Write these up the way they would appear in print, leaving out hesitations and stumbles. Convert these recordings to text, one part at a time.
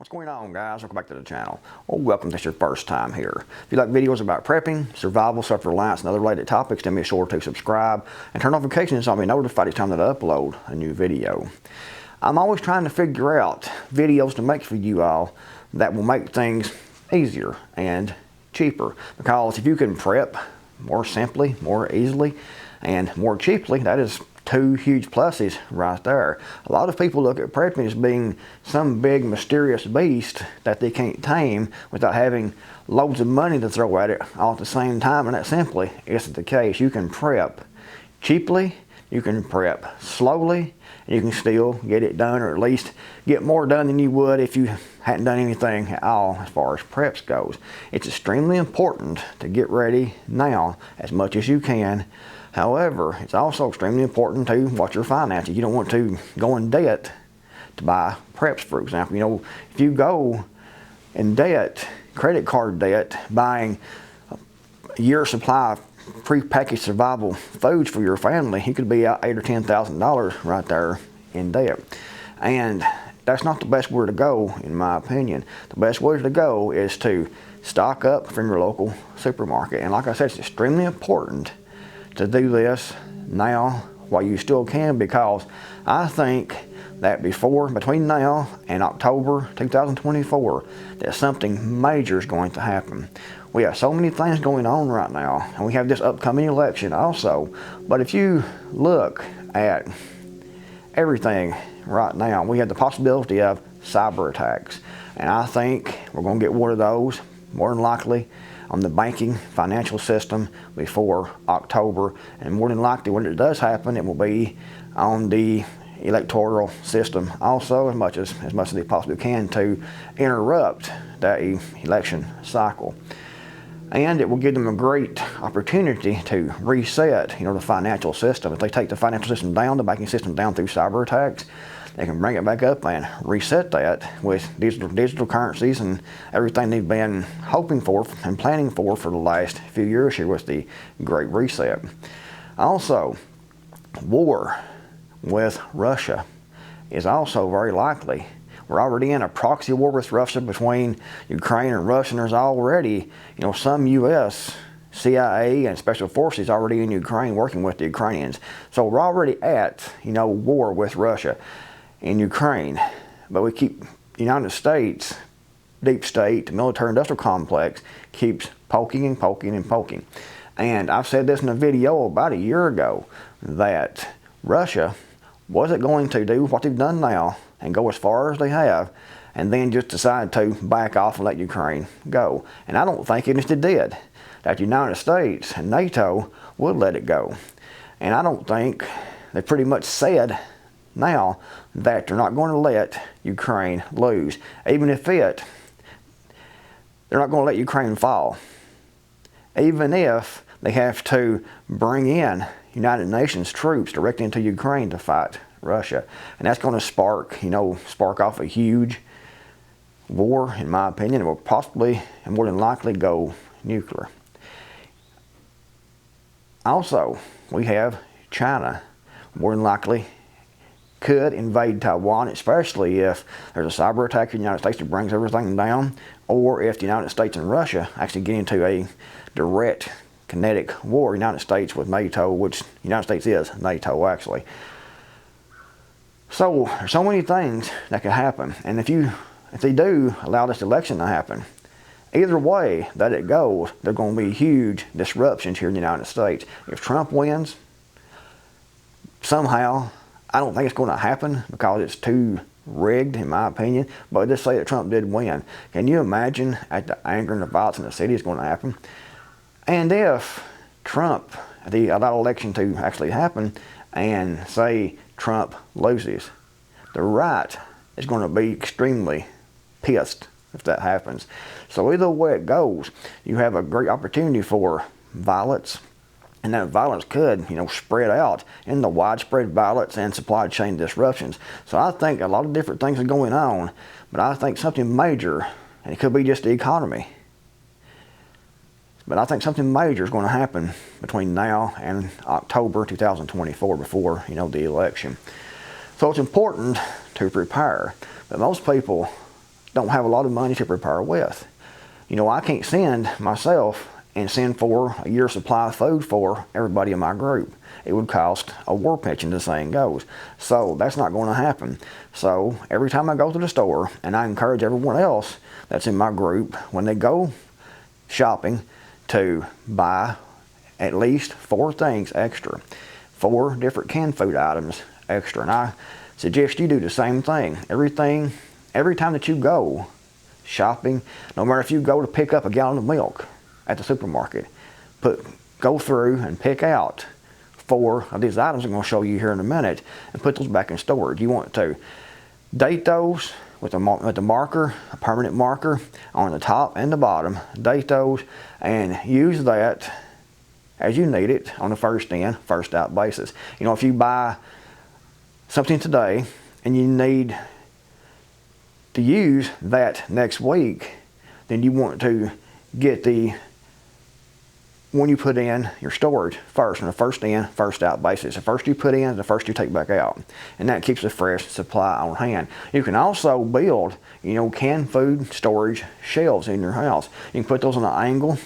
What's going on, guys? Welcome back to the channel. Or welcome if it's your first time here. If you like videos about prepping, survival, self-reliance, and other related topics, then be sure to subscribe and turn notifications on to be notified each time that I upload a new video. I'm always trying to figure out videos to make for you all that will make things easier and cheaper. Because if you can prep more simply, more easily, and more cheaply, that is two huge pluses right there. A lot of people look at prepping as being some big mysterious beast that they can't tame without having loads of money to throw at it all at the same time, and that simply isn't the case. You can prep cheaply, you can prep slowly, and you can still get it done, or at least get more done than you would if you hadn't done anything at all as far as preps goes. It's extremely important to get ready now as much as you can. However, it's also extremely important to watch your finances. You don't want to go in debt to buy preps, for example. You know, if you go in debt, credit card debt, buying a year's supply of prepackaged survival foods for your family, you could be out $8,000 or $10,000 right there in debt. And that's not the best way to go, in my opinion. The best way to go is to stock up from your local supermarket. And like I said, it's extremely important to do this now while you still can, because I think that between now and October 2024, that something major is going to happen. We have so many things going on right now, and we have this upcoming election also. But if you look at everything right now, we have the possibility of cyber attacks, and I think we're going to get one of those more than likely on the banking financial system before October, and more than likely when it does happen, it will be on the electoral system also, as much as they possibly can, to interrupt that election cycle. And it will give them a great opportunity to reset, the financial system. If they take the financial system down, the banking system down through cyber attacks, they can bring it back up and reset that with digital currencies and everything they've been hoping for and planning for the last few years here with the Great Reset. Also, war with Russia is also very likely. We're already in a proxy war with Russia between Ukraine and Russia, and there's already, some U.S. CIA and special forces already in Ukraine working with the Ukrainians. So we're already at, war with Russia in Ukraine. But we keep, the United States, deep state, the military-industrial complex keeps poking and poking and poking. And I've said this in a video about a year ago, that Russia wasn't going to do what they've done now and go as far as they have, and then just decide to back off and let Ukraine go. And I don't think even if they did, that the United States and NATO would let it go. And I don't think, they pretty much said now that they're not going to let Ukraine lose. Even if they're not going to let Ukraine fall. Even if they have to bring in United Nations troops directly into Ukraine to fight Russia. And that's going to spark off a huge war, in my opinion. It will possibly and more than likely go nuclear. Also, we have China more than likely could invade Taiwan, especially if there's a cyber attack in the United States that brings everything down, or if the United States and Russia actually get into a direct kinetic war, United States with NATO, which the United States is NATO actually. So there's so many things that could happen, and if they do allow this election to happen, either way that it goes, there are going to be huge disruptions here in the United States. If Trump wins, somehow, I don't think it's going to happen because it's too rigged, in my opinion, but just say that Trump did win. Can you imagine at the anger and the violence in the city is going to happen? And if Trump, allow election to actually happen, and say Trump loses, the right is going to be extremely pissed if that happens. So either way it goes, you have a great opportunity for violence, and that violence could, spread out into widespread violence and supply chain disruptions. So I think a lot of different things are going on, but I think something major, and it could be just the economy, but I think something major is going to happen between now and October 2024 before, the election. So it's important to prepare. But most people don't have a lot of money to prepare with. You know, I can't send myself and send for a year's supply of food for everybody in my group. It would cost a war pension, the saying goes. So that's not going to happen. So every time I go to the store, and I encourage everyone else that's in my group, when they go shopping, to buy at least 4 things extra. 4 different canned food items extra. And I suggest you do the same thing. Every time that you go shopping, no matter if you go to pick up a gallon of milk at the supermarket, go through and pick out 4 of these items I'm going to show you here in a minute and put those back in storage. You want to date those with a marker, a permanent marker on the top and the bottom. Date those and use that as you need it on a first in, first out basis. You know, if you buy something today and you need to use that next week, then you want to get the one you put in your storage first on a first in, first out basis. The first you put in, the first you take back out. And that keeps a fresh supply on hand. You can also build, you know, canned food storage shelves in your house. You can put those on an angle,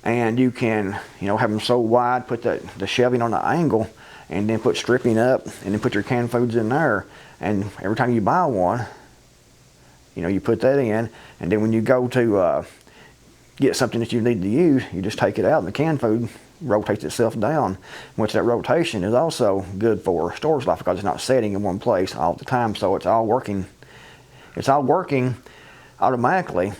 and you can, you know, have them so wide, put the shelving on the angle, and then put stripping up, and then put your canned foods in there. And every time you buy one, you know, you put that in, and then when you go to get something that you need to use, you just take it out, and the canned food rotates itself down, which that rotation is also good for storage life because it's not setting in one place all the time. So it's all working automatically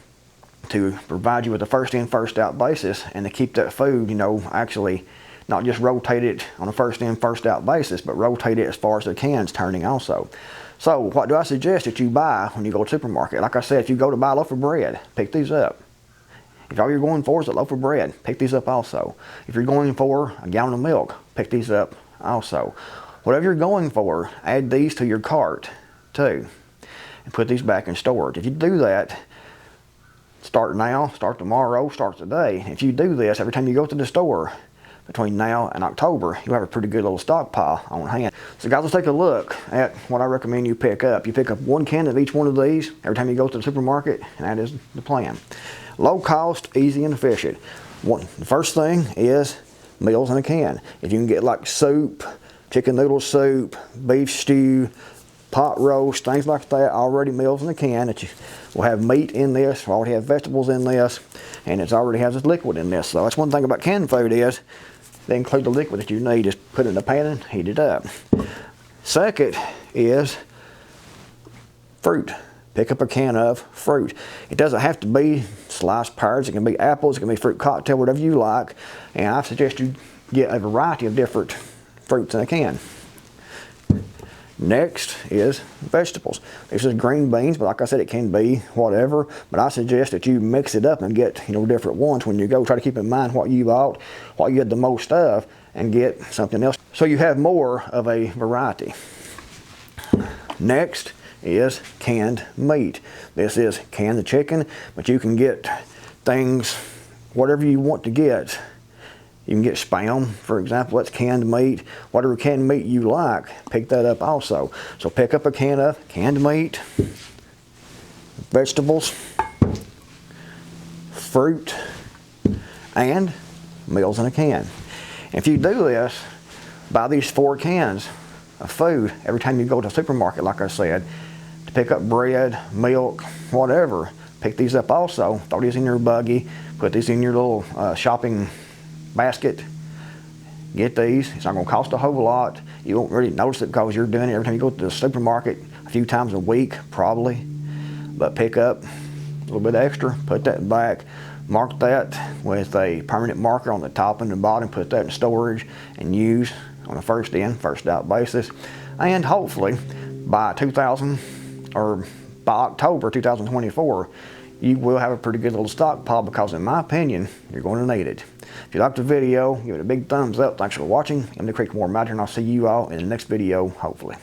to provide you with a first in, first out basis, and to keep that food, you know, actually not just rotate it on a first in, first out basis, but rotate it as far as the can's turning also. So what do I suggest that you buy when you go to the supermarket? Like I said, if you go to buy a loaf of bread, pick these up. If all you're going for is a loaf of bread, pick these up also. If you're going for a gallon of milk, pick these up also. Whatever you're going for, add these to your cart too, and put these back in storage. If you do that, start now, start tomorrow, start today. If you do this every time you go to the store between now and October, you'll have a pretty good little stockpile on hand. So guys, let's take a look at what I recommend you pick up. You pick up 1 can of each one of these every time you go to the supermarket, and that is the plan. Low cost, easy and efficient. The first thing is meals in a can. If you can get like soup, chicken noodle soup, beef stew, pot roast, things like that, already meals in a can that you will have meat in this, already have vegetables in this, and it already has a liquid in this. So that's one thing about canned food is they include the liquid that you need. Just put it in a pan and heat it up. Second is fruit. Pick up a can of fruit. It doesn't have to be sliced pears. It can be apples. It can be fruit cocktail, whatever you like. And I suggest you get a variety of different fruits in a can. Next is vegetables. This is green beans, but like I said, it can be whatever. But I suggest that you mix it up and get, you know, different ones when you go. Try to keep in mind what you bought, what you had the most of, and get something else so you have more of a variety. Next is canned meat. This is canned chicken, but you can get things, whatever you want to get. You can get Spam, for example, that's canned meat. Whatever canned meat you like, pick that up also. So pick up a can of canned meat, vegetables, fruit, and meals in a can. If you do this, buy these 4 cans of food every time you go to the supermarket, like I said, to pick up bread, milk, whatever. Pick these up also. Throw these in your buggy. Put these in your little shopping basket. Get these. It's not going to cost a whole lot. You won't really notice it because you're doing it every time you go to the supermarket a few times a week, probably. But pick up a little bit extra. Put that back. Mark that with a permanent marker on the top and the bottom. Put that in storage and use on a first in, first out basis. And hopefully by October 2024, you will have a pretty good little stockpile because in my opinion, you're going to need it. If you liked the video, give it a big thumbs up. Thanks for watching. I'm the Creek More Mountain, and I'll see you all in the next video, hopefully.